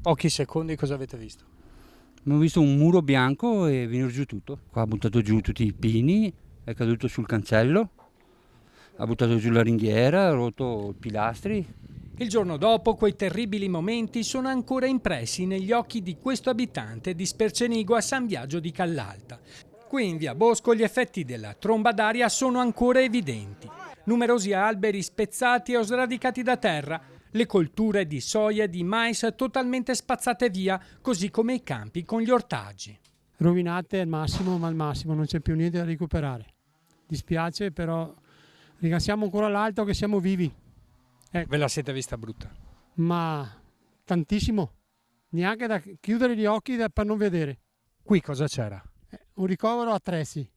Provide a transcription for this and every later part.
Pochi secondi, cosa avete visto? Abbiamo visto un muro bianco e venire giù tutto. Qua ha buttato giù tutti i pini, è caduto sul cancello, ha buttato giù la ringhiera, ha rotto i pilastri. Il giorno dopo quei terribili momenti sono ancora impressi negli occhi di questo abitante di Spercenigo a San Biagio di Callalta. Qui in via Bosco gli effetti della tromba d'aria sono ancora evidenti. Numerosi alberi spezzati o sradicati da terra, le colture di soia e di mais totalmente spazzate via, così come i campi con gli ortaggi. Rovinate al massimo, ma al massimo, non c'è più niente da recuperare. Dispiace, però ringraziamo ancora l'alto che siamo vivi. Ve la siete vista brutta? Ma tantissimo, neanche da chiudere gli occhi per non vedere. Qui cosa c'era? Un ricovero attrezzi,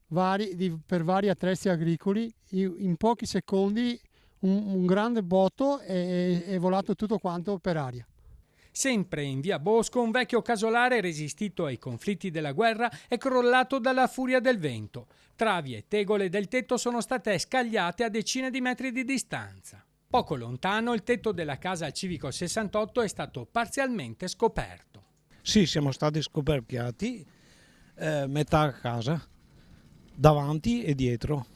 per vari attrezzi agricoli, in pochi secondi un grande botto è volato tutto quanto per aria. Sempre in via Bosco un vecchio casolare resistito ai conflitti della guerra è crollato dalla furia del vento. Travi e tegole del tetto sono state scagliate a decine di metri di distanza. Poco lontano il tetto della casa al Civico 68 è stato parzialmente scoperto. Sì, siamo stati scoperchiati, metà casa, davanti e dietro.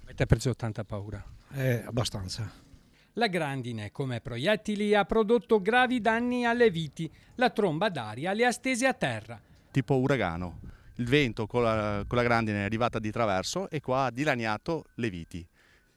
Avete preso tanta paura? Abbastanza. La grandine, come proiettili, ha prodotto gravi danni alle viti. La tromba d'aria le ha stese a terra. Tipo uragano. Il vento con la grandine è arrivata di traverso e qua ha dilaniato le viti.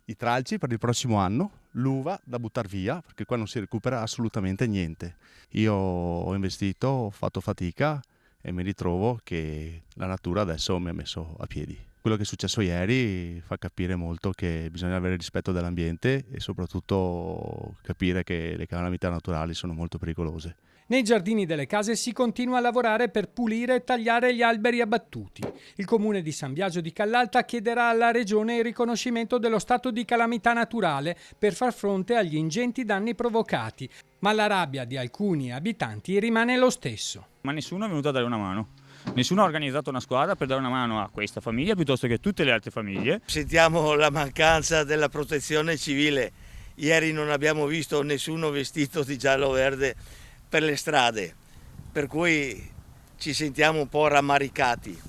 I tralci per il prossimo anno, l'uva da buttare via, perché qua non si recupera assolutamente niente. Io ho investito, ho fatto fatica e mi ritrovo che la natura adesso mi ha messo a piedi. Quello che è successo ieri fa capire molto che bisogna avere rispetto dell'ambiente e soprattutto capire che le calamità naturali sono molto pericolose. Nei giardini delle case si continua a lavorare per pulire e tagliare gli alberi abbattuti. Il comune di San Biagio di Callalta chiederà alla regione il riconoscimento dello stato di calamità naturale per far fronte agli ingenti danni provocati, ma la rabbia di alcuni abitanti rimane lo stesso. Ma nessuno è venuto a dare una mano. Nessuno ha organizzato una squadra per dare una mano a questa famiglia piuttosto che a tutte le altre famiglie. Sentiamo la mancanza della protezione civile. Ieri non abbiamo visto nessuno vestito di giallo-verde per le strade, per cui ci sentiamo un po' rammaricati.